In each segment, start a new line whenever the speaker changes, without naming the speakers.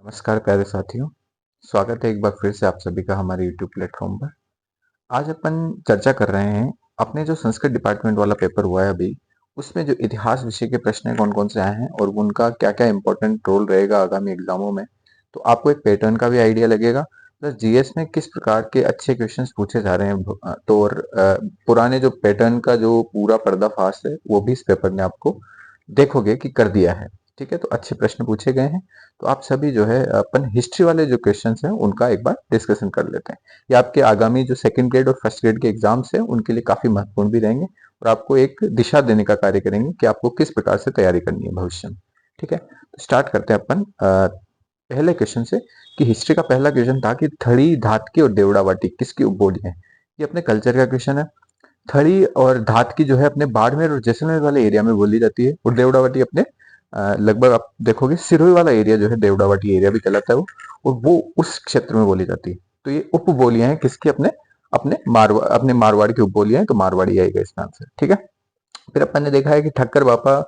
नमस्कार प्यारे साथियों। स्वागत है एक बार फिर से आप सभी का हमारे यूट्यूब प्लेटफॉर्म पर। आज अपन चर्चा कर रहे हैं अपने जो संस्कृत डिपार्टमेंट वाला पेपर हुआ है अभी, उसमें जो इतिहास विषय के प्रश्न कौन कौन से आए हैं और उनका क्या क्या इंपॉर्टेंट रोल रहेगा आगामी एग्जामों में। तो आपको एक पैटर्न का भी आइडिया लगेगा, प्लस जीएस में किस प्रकार के अच्छे क्वेश्चंस पूछे जा रहे हैं। तो और पुराने जो पैटर्न का जो पूरा पर्दाफाश है वो भी इस पेपर ने आपको देखोगे कि कर दिया है। ठीक है, तो अच्छे प्रश्न पूछे गए हैं। तो आप सभी जो है अपन हिस्ट्री वाले जो क्वेश्चंस हैं उनका एक बार डिस्कशन कर लेते हैं। ये आपके आगामी जो सेकंड ग्रेड और फर्स्ट ग्रेड के एग्जाम्स हैं उनके लिए काफी महत्वपूर्ण भी रहेंगे और आपको एक दिशा देने का कार्य करेंगे कि आपको किस प्रकार से तैयारी करनी है भविष्य में। ठीक है, तो स्टार्ट करते हैं अपन पहले क्वेश्चन से कि हिस्ट्री का पहला क्वेश्चन था कि थड़ी, धातकी और देवड़ावाटी किसकी उपबोली है। ये अपने कल्चर का क्वेश्चन है। थड़ी और धातकी जो है अपने बाड़मेर और जैसलमेर वाले एरिया में बोली जाती है और देवड़ावाटी अपने लगभग आप देखोगे सिरोही वाला एरिया जो है देवड़ावाटी एरिया भी कहलाता है वो, और वो उस क्षेत्र में बोली जाती है। तो ये उपबोलियां हैं किसकी, अपने अपने मारवाड़ की उपबोलियां हैं, तो मारवाड़ी आएगा इसमें आंसर। ठीक है, फिर अपन ने देखा है कि ठक्कर बापा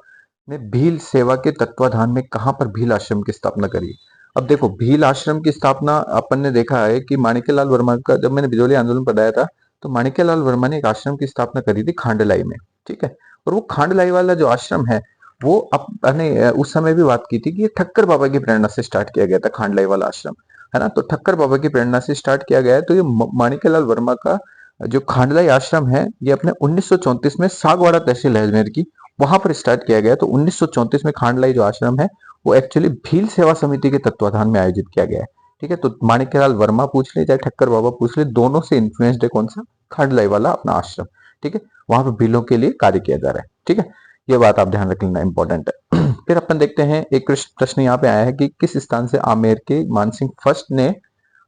ने भील सेवा के तत्वाधान में कहां पर भील आश्रम की स्थापना करी। अब देखो, भील आश्रम की स्थापना अपन ने देखा है कि माणिक्यलाल वर्मा का, जब मैंने बिजोली आंदोलन पढ़ाया था तो माणिक्यलाल वर्मा ने एक आश्रम की स्थापना करी थी खांडलाई में। ठीक है, और वो खांडलाई वाला जो आश्रम है वो अपने उस समय भी बात की थी कि ये ठक्कर बाबा की प्रेरणा से स्टार्ट किया गया था खांडलाई वाला आश्रम, है ना। तो ठक्कर बाबा की प्रेरणा से स्टार्ट किया गया है। तो ये माणिक्यलाल वर्मा का जो खांडलाई आश्रम है ये अपने 1934 में सागवाड़ा तहसील है अजमेर की, वहां पर स्टार्ट किया गया। तो 1934 में खांडलाई जो आश्रम है वो एक्चुअली भील सेवा समिति के तत्वाधान में आयोजित किया गया है। ठीक है, तो माणिक्यलाल वर्मा पूछ ले चाहे ठक्कर बाबा पूछ ले, दोनों से इन्फ्लुएंस्ड है कौन सा, खांडलाई वाला अपना आश्रम। ठीक है, वहां पर भीलों के लिए कार्य किया जा रहा है। ठीक है, ये बात आप ध्यान रख लेना इंपॉर्टेंट है। फिर अपन देखते हैं एक प्रश्न यहाँ पे आया है कि किस स्थान से आमेर के मानसिंह फर्स्ट ने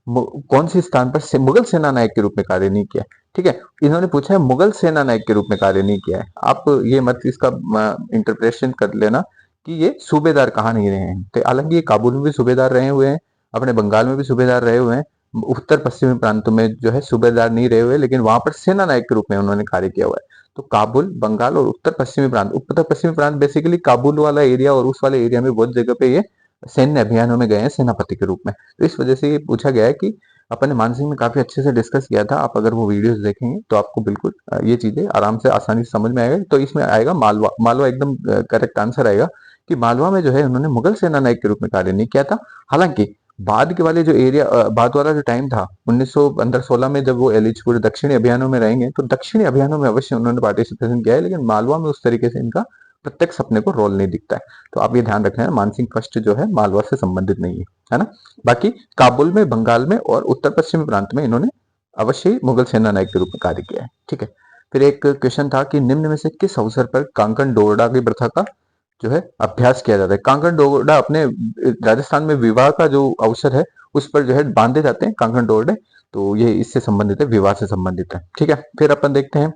कौन से स्थान पर मुगल सेना नायक के रूप में कार्य नहीं किया। ठीक है, इन्होंने पूछा है मुगल सेना नायक के रूप में कार्य नहीं किया है। आप ये मत इसका इंटरप्रिटेशन कर लेना कि ये सूबेदार कहाँ नहीं रहे हैं। तो हालांकि ये काबुल में भी सूबेदार रहे हुए हैं, अपने बंगाल में भी सूबेदार रहे हुए हैं, उत्तर पश्चिमी प्रांतों में जो है सूबेदार नहीं रहे हुए, लेकिन वहां पर सेना नायक के रूप में उन्होंने कार्य किया हुआ है। तो काबुल, बंगाल और उत्तर पश्चिमी प्रांत बेसिकली काबुल वाला एरिया और उस वाले एरिया में बहुत जगह पे ये सैन्य अभियानों में गए हैं सेनापति के रूप में। तो इस वजह से ये पूछा गया है कि अपन ने मानसिंह में काफी अच्छे से डिस्कस किया था। आप अगर वो वीडियोस देखेंगे तो आपको बिल्कुल ये चीजें आराम से आसानी से समझ में आएगा। तो इसमें आएगा मालवा, मालवा एकदम करेक्ट आंसर आएगा कि मालवा में जो है उन्होंने मुगल सेना नायक के रूप में कार्य नहीं किया था। हालांकि बाद के वाले जो एरिया, बाद वाला जो टाइम था 1915-16 में, जब वो एलिचपुर दक्षिणी अभियानों में रहेंगे तो दक्षिणी अभियानों में अवश्य उन्होंने पार्टिसिपेशन किया है, लेकिन मालवा में उस तरीके से इनका प्रत्यक्ष अपने को रोल नहीं दिखता है। तो आप ये ध्यान रखना है, मानसिंह फर्स्ट जो है मालवा से संबंधित नहीं है ना। बाकी काबुल में, बंगाल में और उत्तर पश्चिमी प्रांत में इन्होंने अवश्य ही मुगल सेना नायक के रूप में कार्य किया है। ठीक है, फिर एक क्वेश्चन था कि निम्न में से किस अवसर पर कांकन डोरडा की प्रथा का जो है अभ्यास किया जाता है। कांकन डोरडा अपने राजस्थान में विवाह का जो अवसर है उस पर जो है बांधे जाते हैं कांकन डोरडे। तो ये इससे संबंधित है, विवाह से संबंधित है। ठीक है, फिर अपन देखते हैं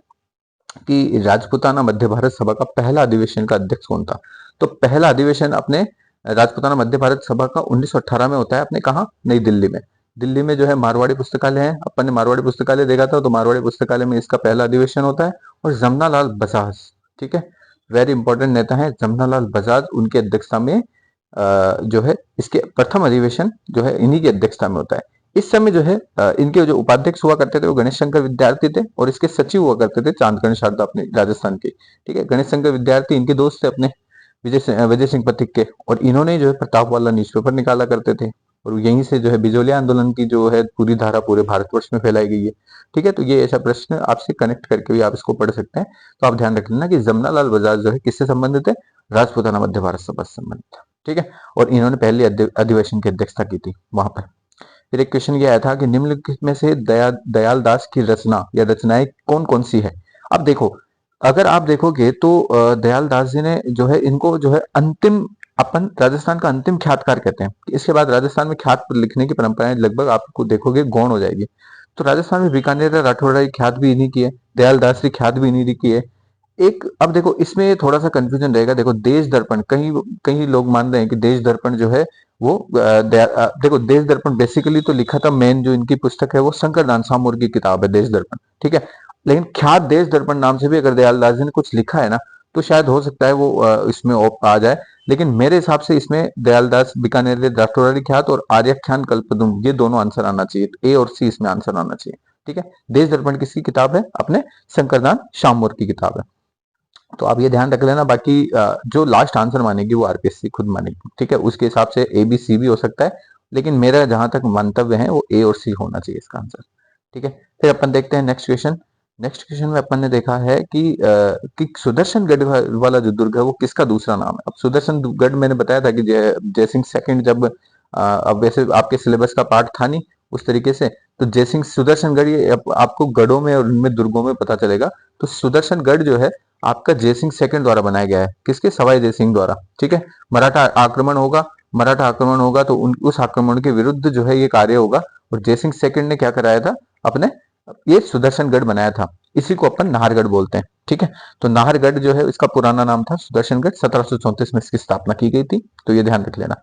कि राजपूताना मध्य भारत सभा का पहला अधिवेशन का अध्यक्ष कौन था। तो पहला अधिवेशन अपने राजपूताना मध्य भारत सभा का 1918 में होता है। अपने कहा, नई दिल्ली में। दिल्ली में जो है मारवाड़ी पुस्तकालय है, अपन ने मारवाड़ी पुस्तकालय देखा था, तो मारवाड़ी पुस्तकालय में इसका पहला अधिवेशन होता है। और जमनालाल बजाज, ठीक है, वेरी इंपॉर्टेंट नेता है जमनालाल बजाज, उनकी अध्यक्षता में जो है इसके प्रथम अधिवेशन जो है इन्हीं की अध्यक्षता में होता है। इस समय जो है इनके जो उपाध्यक्ष हुआ करते थे वो गणेश शंकर विद्यार्थी थे और इसके सचिव हुआ करते थे चांदकर्ण शारदा, अपने राजस्थान के। ठीक है, गणेश शंकर विद्यार्थी इनके दोस्त थे अपने विजय सिंह पथिक के, और इन्होंने जो है प्रताप वाला न्यूज़पेपर निकाला करते थे। और यहीं से जो है बिजोलिया आंदोलन की जो है पूरी धारा पूरे भारतवर्ष में फैलाई गई है। ठीक है, तो ये ऐसा प्रश्न आपसे कनेक्ट करके भी आप इसको पढ़ सकते हैं। तो आप ध्यान रख लेना कि जमनालाल बजाज जो है किससे संबंधित है, राजपूताना मध्य भारत सभा से संबंधित है। ठीक है, और इन्होंने पहले अधिवेशन की अध्यक्षता की थी वहां पर। फिर एक क्वेश्चन ये आया था कि निम्नलिखित में से दयाल दास की रचना या रचनाएं कौन कौन सी है। अब देखो, अगर आप देखोगे तो दयाल दास जी ने जो है इनको जो है अंतिम, अपन राजस्थान का अंतिम ख्यातकार कहते हैं। इसके बाद राजस्थान में ख्यात लिखने की परंपराएं लगभग आपको देखोगे गौण हो जाएगी। तो राजस्थान में बीकानेर राठौड़ा की ख्यात भी इन्हीं की है, दयाल दास की ख्यात भी इन्हीं की है। एक, अब देखो इसमें थोड़ा सा कंफ्यूजन रहेगा। देखो देश दर्पण, कहीं कहीं लोग मान रहे हैं कि देश दर्पण जो है वो देखो देश दर्पण बेसिकली तो लिखा था, मेन जो इनकी पुस्तक है वो शंकर दान सामूर की किताब है देश दर्पण। ठीक है, लेकिन ख्यात देश दर्पण नाम से भी अगर दयाल दास जी ने कुछ लिखा है ना, तो शायद हो सकता है वो इसमें आ जाए। लेकिन मेरे हिसाब से इसमें दयालदास बीकानेरी राठौरारी ख्यात और आर्यख्यान कल्पद्रुम ये दोनों आंसर आना चाहिए। ए और सी इसमें आंसर आना चाहिए। ठीक है, देश दर्पण किसकी किताब है? अपने शंकरदान शामूर की किताब है। तो आप ये ध्यान रख लेना। बाकी जो लास्ट आंसर मानेगी वो आरपीएससी खुद मानेगी। ठीक है, उसके हिसाब से ए बी सी भी हो सकता है, लेकिन मेरा जहां तक मंतव्य है वो ए और सी होना चाहिए इसका आंसर। ठीक है, फिर अपन देखते हैं नेक्स्ट क्वेश्चन। नेक्स्ट क्वेश्चन में अपन ने देखा है कि सुदर्शनगढ़ वाला जो दुर्ग है वो किसका दूसरा नाम है। अब सुदर्शनगढ़ मैंने बताया था कि जयसिंह सेकंड जब अब वैसे आपके सिलेबस का पार्ट था नहीं उस तरीके से, तो जयसिंह सुदर्शनगढ़ ये आपको गढ़ों में और उनमें दुर्गों में पता चलेगा। तो सुदर्शनगढ़ जो है आपका जयसिंह सेकंड द्वारा बनाया गया है। किसके? सवाई जयसिंह द्वारा। ठीक है, मराठा आक्रमण होगा, मराठा आक्रमण होगा तो उस आक्रमण के विरुद्ध जो है ये कार्य होगा, और जयसिंह सेकंड ने क्या कराया था? अपने ये सुदर्शनगढ़ बनाया था। इसी को अपन नाहरगढ़ बोलते हैं। ठीक है, तो नाहरगढ़ जो है इसका पुराना नाम था सुदर्शनगढ़। 1734 में इसकी स्थापना की गई थी, तो ये ध्यान रख लेना।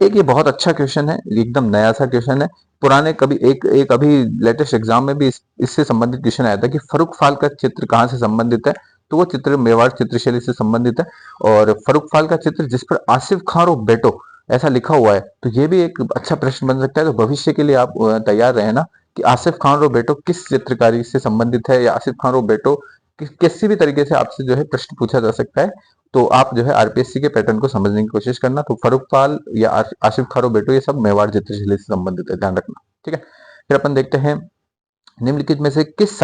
एक ये बहुत अच्छा क्वेश्चन है, एकदम नया सा क्वेश्चन है। पुराने कभी एक एक अभी लेटेस्ट एग्जाम में भी इससे संबंधित क्वेश्चन आया था कि फर्रुख फाल का चित्र कहाँ से संबंधित है। तो वो चित्र मेवाड़ चित्रशैली से संबंधित है, और फर्रुख फाल का चित्र जिस पर आसिफ खान और बेटो ऐसा लिखा हुआ है, तो ये भी एक अच्छा प्रश्न बन सकता है। तो भविष्य के लिए आप तैयार रहे ना कि आसिफ खान और बेटो किस चित्रकारी से संबंधित है, या आसिफ खान और बेटो किसी भी तरीके से आपसे जो है प्रश्न पूछा जा सकता है। तो आप जो है आरपीएससी के पैटर्न को समझने की कोशिश करना। तो फर्रुख पाल या आसिफ खान और बेटो ये सब मेवाड़ चित्रशैली से संबंधित है, ध्यान रखना। ठीक है, फिर अपन देखते हैं निम्नलिखित में से किस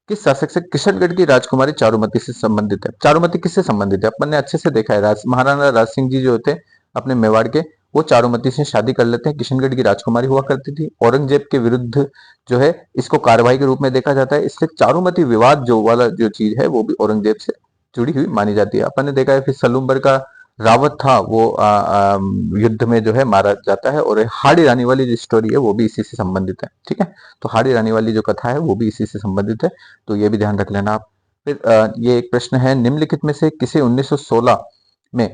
शासक से किशनगढ़ की राजकुमारी चारुमती से संबंधित है। चारुमती किससे संबंधित है? अपन ने अच्छे से देखा है, महाराणा राज सिंह जी जो थे अपने मेवाड़ के, वो चारुमती से शादी कर लेते हैं। किशनगढ़ की राजकुमारी हुआ करती थी। औरंगजेब के विरुद्ध जो है इसको कार्रवाई के रूप में देखा जाता है, इसलिए चारुमती विवाद जो वाला जो चीज है वो भी औरंगजेब से जुड़ी हुई मानी जाती है। अपन ने देखा है फिर सलूम्बर का रावत था वो युद्ध में जो है मारा जाता है, और हाड़ी रानी वाली जो स्टोरी है वो भी इसी से संबंधित है। ठीक है, तो हाड़ी रानी वाली जो कथा है वो भी इसी से संबंधित है, तो ये भी ध्यान रख लेना आप। फिर ये एक प्रश्न है, निम्नलिखित में से किसे 1916 में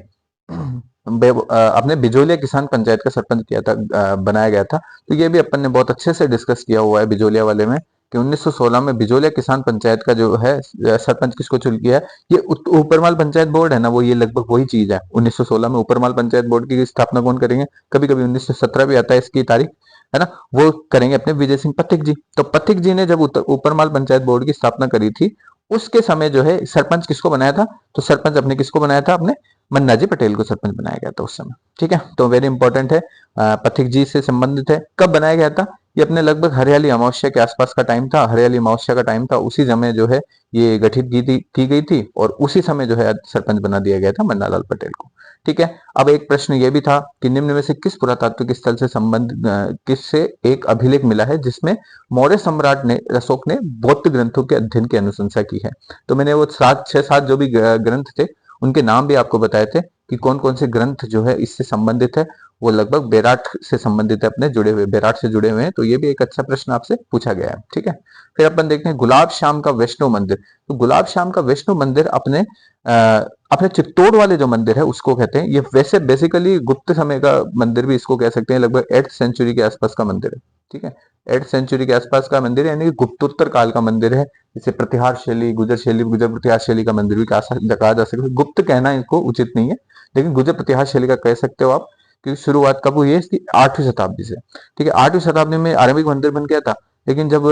अपने बिजोलिया किसान पंचायत का सरपंच किया था, बनाया गया था। तो ये भी अपन ने बहुत अच्छे से डिस्कस किया हुआ है बिजोलिया वाले में, कि 1916 में बिजोलिया किसान पंचायत का जो है सरपंच किसको चुन किया है। ये ऊपरमाल पंचायत बोर्ड है ना, वो ये लगभग वही चीज है। 1916 में ऊपरमाल पंचायत बोर्ड की स्थापना कौन करेंगे? कभी कभी 1917 भी आता है इसकी तारीख, है ना, वो करेंगे अपने विजय सिंह पथिक जी। तो पथिक जी ने जब ऊपरमाल पंचायत बोर्ड की स्थापना करी थी, उसके समय जो है सरपंच किसको बनाया था? तो सरपंच अपने किसको बनाया था? अपने मन्ना जी पटेल को सरपंच बनाया गया था उस समय। ठीक है, तो वेरी इंपॉर्टेंट है, पथिक जी से संबंधित है। कब बनाया गया था? ये अपने लगभग हरियाली अमावस्या के आसपास का टाइम था, हरियाली अमावस्या का टाइम था, उसी समय जो है ये गठित की गई थी, और उसी समय जो है सरपंच बना दिया गया था मन्नालाल पटेल को। ठीक है, अब एक प्रश्न ये भी था कि निम्न में से किस पुरातात्विक स्थल से संबंधित किससे एक अभिलेख मिला है जिसमें मौर्य सम्राट ने अशोक ने बौद्ध ग्रंथों के अध्ययन की अनुशंसा की है। तो मैंने वो 6-7 जो भी ग्रंथ थे उनके नाम भी आपको बताए थे कि कौन कौन से ग्रंथ जो है इससे संबंधित है। वो लगभग बेराट से संबंधित है, अपने जुड़े हुए बेराट से जुड़े हुए हैं। तो ये भी एक अच्छा प्रश्न आपसे पूछा गया है। ठीक है, फिर अपन देखते हैं गुलाब श्याम का वैष्णव मंदिर। तो गुलाब श्याम का वैष्णव मंदिर अपने चित्तौड़ वाले जो मंदिर है उसको कहते हैं। ये वैसे बेसिकली गुप्त समय का मंदिर भी इसको कह सकते हैं, लगभग 8th सेंचुरी के आसपास का मंदिर है। ठीक है, 8th सेंचुरी के आसपास का मंदिर है, यानी कि गुप्तोत्तर काल का मंदिर है। जैसे प्रतिहार शैली, गुजर प्रतिहार शैली का मंदिर भी कहा जा सकता है। गुप्त कहना इसको उचित नहीं है, लेकिन गुजर प्रतिहार शैली का कह सकते हो आप, क्योंकि शुरुआत कब हुई है इसकी? 8वीं शताब्दी से। ठीक है, 8वीं शताब्दी में आरंभिक मंदिर बन गया था, लेकिन जब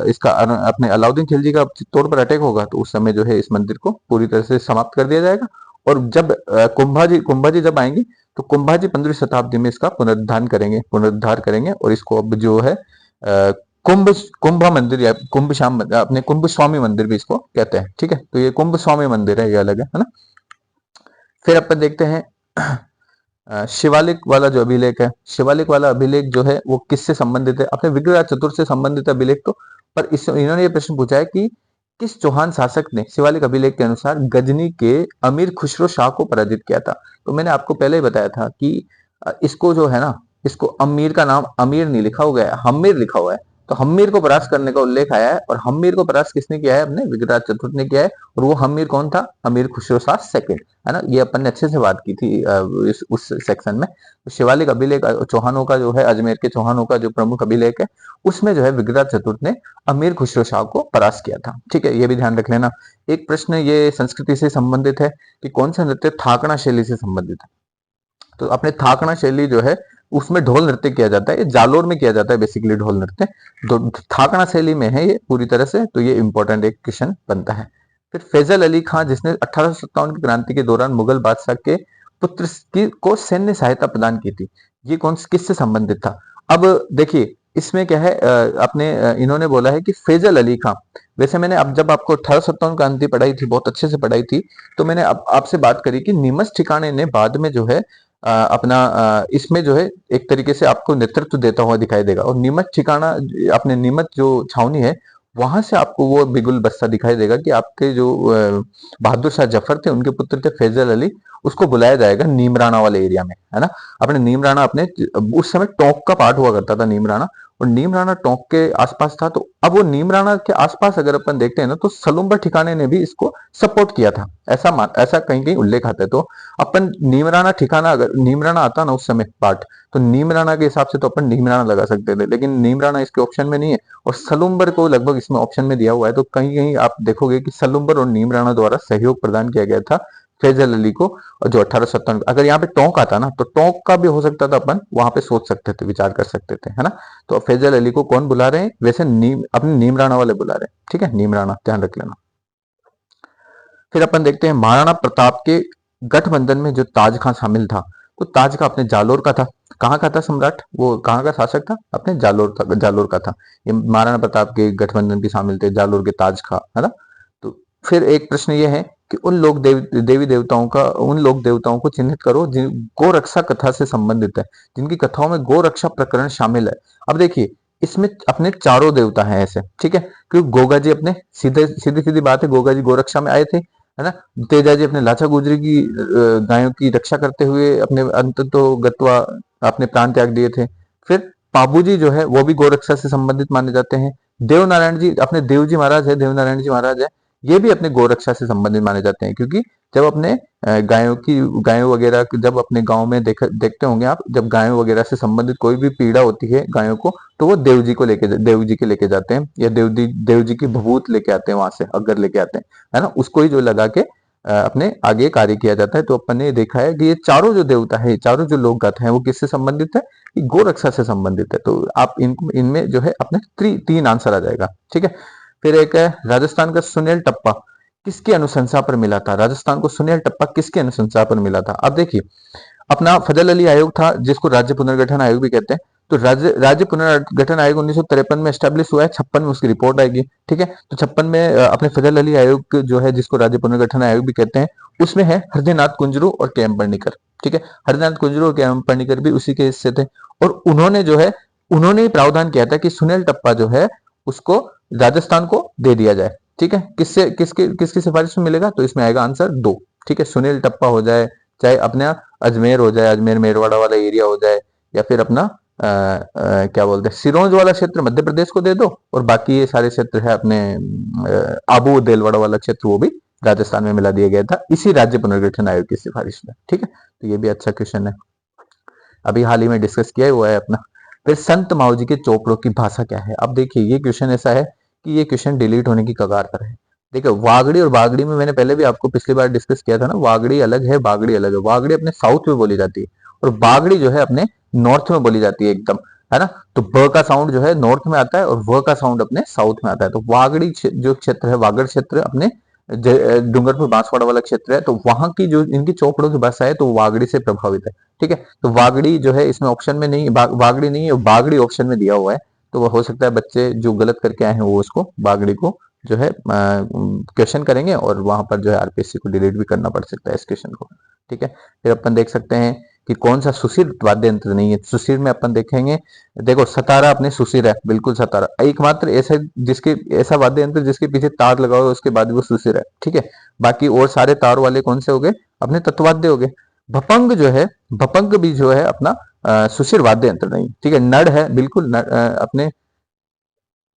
इसका अपने अलाउद्दीन खिलजी का चित्तौड़ पर अटैक होगा तो उस समय जो है इस मंदिर को पूरी तरह से समाप्त कर दिया जाएगा। और जब कुंभाजी जब आएंगे तो कुंभाजी 15वीं शताब्दी में इसका पुनरुद्धार करेंगे, और इसको अब जो है कुंभ मंदिर या कुंभ श्याम अपने कुंभ स्वामी मंदिर भी इसको कहते हैं। ठीक है, तो ये कुंभ स्वामी मंदिर है, ये अलग है ना। फिर अपन देखते हैं शिवालिक वाला जो अभिलेख है, शिवालिक वाला अभिलेख जो है वो किससे संबंधित है? अपने विग्रहराज चतुर्थ से संबंधित अभिलेख। तो पर इन्होंने ये प्रश्न पूछा है कि किस चौहान शासक ने शिवालिक अभिलेख के अनुसार गजनी के अमीर खुसरो शाह को पराजित किया था? तो मैंने आपको पहले ही बताया था कि इसको जो है ना, इसको अमीर का नाम अमीर नहीं लिखा हुआ है, हमीर लिखा हुआ है। तो हम्मीर को परास्त करने का उल्लेख आया है, और हम्मीर को परास्त किसने किया है? अपने विग्रहराज चतुर्थ ने किया है। और वो हम्मीर कौन था? अमीर खुसरो शाह सेकंड, है ना। ये अपन ने अच्छे से बात की थी उस सेक्शन में। तो शिवालिक अभिलेख चौहानों का जो है, अजमेर के चौहानों का जो प्रमुख अभिलेख है, उसमें जो है विग्रहराज चतुर्थ ने अमीर खुसरो शाह को परास्त किया था। ठीक है, ये भी ध्यान रख लेना। एक प्रश्न ये संस्कृति से संबंधित है कि कौन सा नृत्य थाकड़ा शैली से संबंधित है। तो अपने थाकड़ा शैली जो है उसमें ढोल नृत्य किया जाता है, ये जालोर में किया जाता है बेसिकली ढोल नृत्य। तो थाकड़ा शैली में है ये पूरी तरह से, तो ये इंपॉर्टेंट एक क्वेश्चन बनता है। फिर फैजल अली खां, जिसने 1857 की क्रांति के दौरान मुगल बादशाह के पुत्र को सैन्य सहायता प्रदान की थी, ये कौन किससे संबंधित था? अब देखिए इसमें क्या है, इन्होंने बोला है कि फैजल अली खां। वैसे मैंने अब जब आपको 1857 क्रांति पढ़ाई थी, बहुत अच्छे से पढ़ाई थी, तो मैंने आपसे बात करी कि नीमच ठिकाने ने बाद में जो है इसमें जो है एक तरीके से आपको नेतृत्व देता हुआ दिखाई देगा। और नीमच ठिकाना, अपने नीमच जो छावनी है, वहां से आपको वो बिगुल बस्ता दिखाई देगा कि आपके जो बहादुर शाह जफर थे, उनके पुत्र थे फैजल अली, उसको बुलाया जाएगा नीमराना वाले एरिया में, है ना। अपने नीमराना, अपने उस समय टोंक का पार्ट हुआ करता था नीमराना, और नीमराना टोंक के आसपास था। तो अब वो नीमराना के आसपास अगर अपन देखते हैं ना, तो सलुम्बर ठिकाने ने भी इसको सपोर्ट किया था, ऐसा कहीं कहीं उल्लेख आता है। तो अपन नीमराना ठिकाना, अगर नीमराना आता ना उस समय पार्ट, तो नीमराना के हिसाब से तो अपन नीमराना लगा सकते थे, लेकिन नीमराना इसके ऑप्शन में नहीं है, और सलुम्बर को लगभग इसमें ऑप्शन में दिया हुआ है। तो कहीं कहीं आप देखोगे कि सलुम्बर और नीमराना द्वारा सहयोग प्रदान किया गया था फैजल अली को। और जो 1857, अगर यहाँ पे टोंक आता ना, तो टोंक का भी हो सकता था, अपन वहां पे सोच सकते थे, विचार कर सकते थे, है ना। तो फैजल अली को कौन बुला रहे हैं? वैसे अपने नीमराना वाले बुला रहे हैं, ठीक है, नीमराना ध्यान रख लेना। फिर अपन देखते हैं महाराणा प्रताप के गठबंधन में जो ताज खां शामिल था, तो ताज खां अपने जालोर का था। कहाँ का था सम्राट? वो कहाँ का शासक था? अपने जालोर का था। ये महाराणा प्रताप के गठबंधन के शामिल थे, जालोर के ताज खां, है ना। तो फिर एक प्रश्न ये है कि उन लोक देवताओं को चिन्हित करो जिन गोरक्षा कथा से संबंधित है, जिनकी कथाओं में गोरक्षा प्रकरण शामिल है। अब देखिए इसमें अपने चारों देवता हैं ऐसे, ठीक है, क्योंकि गोगा जी अपने सीधी सीधी बात है, गोगा जी गोरक्षा में आए थे, है ना। तेजा जी अपने लाचा गुजरी की गायों की रक्षा करते हुए अपने अंत तो गत्वा अपने प्राण त्याग दिए थे। फिर पाबू जी जो है वो भी गोरक्षा से संबंधित माने जाते हैं। देवनारायण जी, अपने देव जी महाराज है, देवनारायण जी महाराज है, ये भी अपने गोरक्षा से संबंधित माने जाते हैं, क्योंकि जब अपने गायों वगैरह जब अपने गांव में देखते होंगे आप, जब गायों वगैरह से संबंधित कोई भी पीड़ा होती है गायों को, तो वो देव जी के लेके जाते हैं, या देव जी की भभूत लेके आते हैं, वहां से अगर लेके आते हैं, है ना। उसको ही जो लगा के अपने आगे कार्य किया जाता है। तो अपन ने देखा है कि ये चारों जो देवता है, चारों जो लोक गाथा है, वो किससे संबंधित है? कि गोरक्षा से संबंधित है। तो आप इनमें जो है अपने तीन आंसर आ जाएगा, ठीक है। फिर एक है राजस्थान का सुनील टप्पा किसकी अनुशंसा पर मिला था? राजस्थान को सुनील टप्पा किसकी अनुशंसा पर मिला था? अब देखिए अपना फजल अली आयोग था, जिसको राज्य पुनर्गठन आयोग भी कहते हैं। तो राज्य पुनर्गठन आयोग 1953 में एस्टेब्लिश हुआ है, 56 में उसकी रिपोर्ट आएगी, ठीक है। तो 56 में अपने फजल अली आयोग जो है, जिसको राज्य पुनर्गठन आयोग भी कहते हैं, उसमें है हृदयनाथ कुंजरू और के एम पणिकर, ठीक है। हृदयनाथ कुंजरू और के एम पणिकर भी उसी के हिस्से थे, और उन्होंने जो है उन्होंने ही प्रावधान किया था कि सुनील टप्पा जो है उसको राजस्थान को दे दिया जाए, ठीक है। किसकी सिफारिश में मिलेगा? तो इसमें आएगा आंसर 2, ठीक है। सुनील टप्पा हो जाए, चाहे अपना अजमेर हो जाए, अजमेर मेरवाड़ा वाला एरिया हो जाए, या फिर अपना क्या बोलते हैं सिरोंज वाला क्षेत्र मध्य प्रदेश को दे दो, और बाकी ये सारे क्षेत्र है अपने आबू देलवाड़ा वाला क्षेत्र, वो भी राजस्थान में मिला दिया गया था इसी राज्य पुनर्गठन आयोग की सिफारिश में, ठीक है। तो ये भी अच्छा क्वेश्चन है, अभी हाल ही में डिस्कस किया हुआ है अपना। फिर संत माऊजी के चोपड़ों की भाषा क्या है? अब देखिए ये क्वेश्चन ऐसा है कि ये क्वेश्चन डिलीट होने की कगार पर है। देखिए वागड़ी और बागड़ी में मैंने पहले भी आपको पिछली बार डिस्कस किया था ना, वागड़ी अलग है, बागड़ी अलग है। वागड़ी अपने साउथ में बोली जाती है, और बागड़ी जो है अपने नॉर्थ में बोली जाती है एकदम, है ना। तो ब का साउंड जो है नॉर्थ में आता है, और व का साउंड अपने साउथ में आता है। तो वागड़ी जो क्षेत्र है, वागड़ क्षेत्र अपने डूंगरपुर बांसवाड़ा वाला क्षेत्र है, तो वहां की जो इनकी चौपड़ों की भाषा है, तो वागड़ी से प्रभावित है, ठीक है। तो वागड़ी जो है इसमें ऑप्शन में नहीं, वागड़ी नहीं है, बागड़ी ऑप्शन में दिया हुआ है। तो वो हो सकता है बच्चे जो गलत करके आए हैं वो उसको बागड़ी को जो है क्वेश्चन करेंगे, और वहां पर जो है आरपीएससी को डिलीट भी करना पड़ सकता है इस क्वेश्चन को, ठीक है। फिर अपन देख सकते हैं कि कौन सा सुशिर वाद्य यंत्र नहीं है। सुशिर में अपन देखेंगे, देखो सतारा अपने सुशिर है, बिल्कुल सतारा एकमात्र ऐसा जिसके ऐसा वाद्य यंत्र जिसके पीछे तार लगा हुआ है, उसके बाद वो सुशिर है, ठीक है। बाकी और सारे तार वाले कौन से हो गए? अपने तत्वाद्य हो गए। भपंग जो है, भपंग भी जो है अपना सुशिर वाद्य यंत्र नहीं, ठीक है। नड़ है, बिल्कुल अपने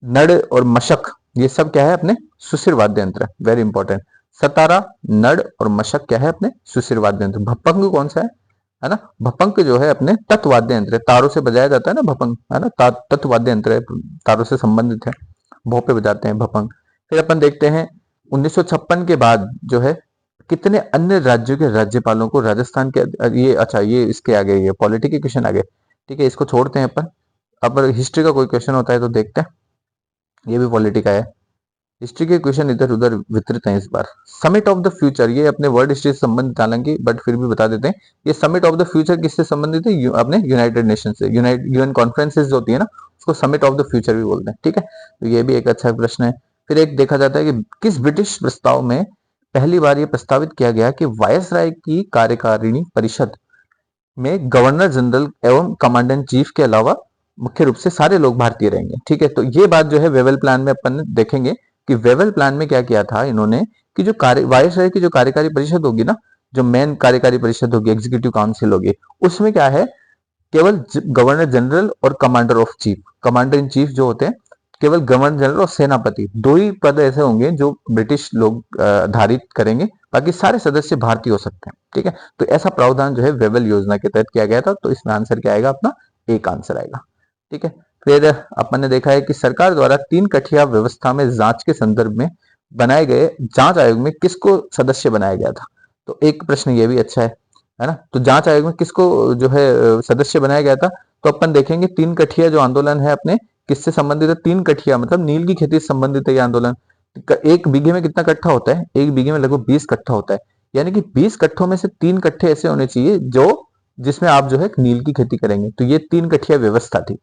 नड़ और मशक ये सब क्या है अपने सुशिर वाद्य यंत्र, वेरी इंपॉर्टेंट। सतारा, नड़ और मशक क्या है अपने सुशिर वाद्य यंत्र। भपंग कौन सा है ना, भपंग जो है अपने तत्वाद्य यंत्र है, तारों से बजाया जाता है ना भपंग, है ना, तत्वाद्य यंत्र है, तारों से संबंधित है, भोपे बजाते हैं भपंग। फिर अपन देखते हैं 1956 के बाद जो है कितने अन्य राज्यों के राज्यपालों को राजस्थान के, ये अच्छा ये इसके आगे, ये पॉलिटी के क्वेश्चन आगे, ठीक है, इसको छोड़ते हैं अपन। अब हिस्ट्री का कोई क्वेश्चन होता है तो देखते हैं, ये भी पॉलिटी का है। हिस्ट्री के क्वेश्चन इधर उधर वितरित हैं इस बार। समिट ऑफ द फ्यूचर, ये अपने वर्ल्ड हिस्ट्री से संबंधित हालांकि, बट फिर भी बता देते हैं। ये समिट ऑफ द फ्यूचर किससे संबंधित है, अपने यूनाइटेड नेशन से, यूएन कॉन्फ्रेंसेस जो होती है ना, उसको समिट ऑफ द फ्यूचर भी बोलते हैं, ठीक है। तो ये भी एक अच्छा प्रश्न है। फिर एक देखा जाता है कि किस ब्रिटिश प्रस्ताव में पहली बार ये प्रस्तावित किया गया कि वायसराय की कार्यकारिणी परिषद में गवर्नर जनरल एवं कमांडर इन चीफ के अलावा मुख्य रूप से सारे लोग भारतीय रहेंगे, ठीक है। तो ये बात जो है वेवेल प्लान में अपन देखेंगे कि वेवेल प्लान में क्या किया था इन्होंने, कि जो कार्य वायसराय की जो कार्यकारी परिषद होगी ना, जो मेन कार्यकारी परिषद होगी, एग्जीक्यूटिव काउंसिल होगी, उसमें क्या है, केवल गवर्नर जनरल और commander of chief, commander in chief जो होते हैं, केवल गवर्नर जनरल और सेनापति, दो ही पद ऐसे होंगे जो ब्रिटिश लोग धारित करेंगे, बाकी सारे सदस्य भारतीय हो सकते हैं, ठीक है। तो ऐसा प्रावधान जो है वेवेल योजना के तहत किया गया था। तो इसमें आंसर क्या आएगा अपना, एक आंसर आएगा, ठीक है। फिर अपन ने देखा है कि सरकार द्वारा 3 कठिया व्यवस्था में जांच के संदर्भ में बनाए गए जांच आयोग में किसको सदस्य बनाया गया था। तो एक प्रश्न ये भी अच्छा है ना। तो जांच आयोग में किसको जो है सदस्य बनाया गया था, तो अपन देखेंगे 3 कठिया जो आंदोलन है अपने, किससे संबंधित है, 3 कठिया मतलब नील की खेती से संबंधित है ये आंदोलन। एक बीघे में कितना कट्ठा होता है, एक बीघे में लगभग 20 कट्ठा होता है, यानी कि 20 कट्ठों में से 3 कट्ठे ऐसे होने चाहिए जो जिसमें आप जो है नील की खेती करेंगे। तो ये 3 कठिया व्यवस्था थी।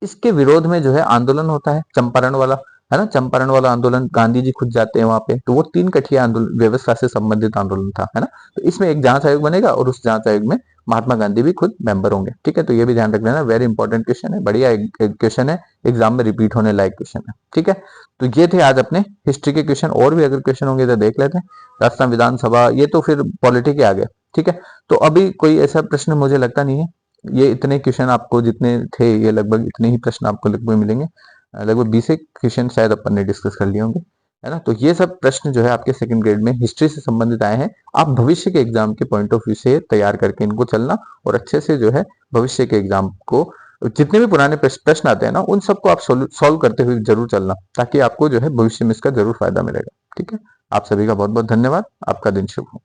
इसके विरोध में जो है आंदोलन होता है चंपारण वाला, है ना, चंपारण वाला आंदोलन, गांधी जी खुद जाते हैं वहां पे। तो वो 3 कठिया आंदोलन व्यवस्था से संबंधित आंदोलन था, है ना। तो इसमें एक जांच आयोग बनेगा और उस जांच आयोग में महात्मा गांधी भी खुद मेंबर होंगे, ठीक है। तो ये भी ध्यान रख लेना, वेरी इंपॉर्टेंट क्वेश्चन है, बढ़िया क्वेश्चन है, एग्जाम में रिपीट होने लायक क्वेश्चन है, ठीक है। तो ये थे आज अपने हिस्ट्री के क्वेश्चन, और भी अगर क्वेश्चन होंगे तो देख लेते हैं। राजस्थान विधानसभा, ये तो फिर पॉलिटी के आ गए, ठीक है। तो अभी कोई ऐसा प्रश्न मुझे लगता नहीं है, ये इतने क्वेश्चन आपको जितने थे, ये लगभग इतने ही प्रश्न आपको लगभग मिलेंगे, लगभग 20 एक क्वेश्चन शायद अपन ने डिस्कस कर लिए होंगे, है ना। तो ये सब प्रश्न जो है आपके सेकंड ग्रेड में हिस्ट्री से संबंधित आए हैं। आप भविष्य के एग्जाम के पॉइंट ऑफ व्यू से तैयार करके इनको चलना, और अच्छे से जो है भविष्य के एग्जाम को, जितने भी पुराने प्रश्न आते हैं ना, उन सबको आप सॉल्व करते हुए जरूर चलना, ताकि आपको जो है भविष्य में इसका जरूर फायदा मिलेगा, ठीक है। आप सभी का बहुत बहुत धन्यवाद, आपका दिन शुभ हो।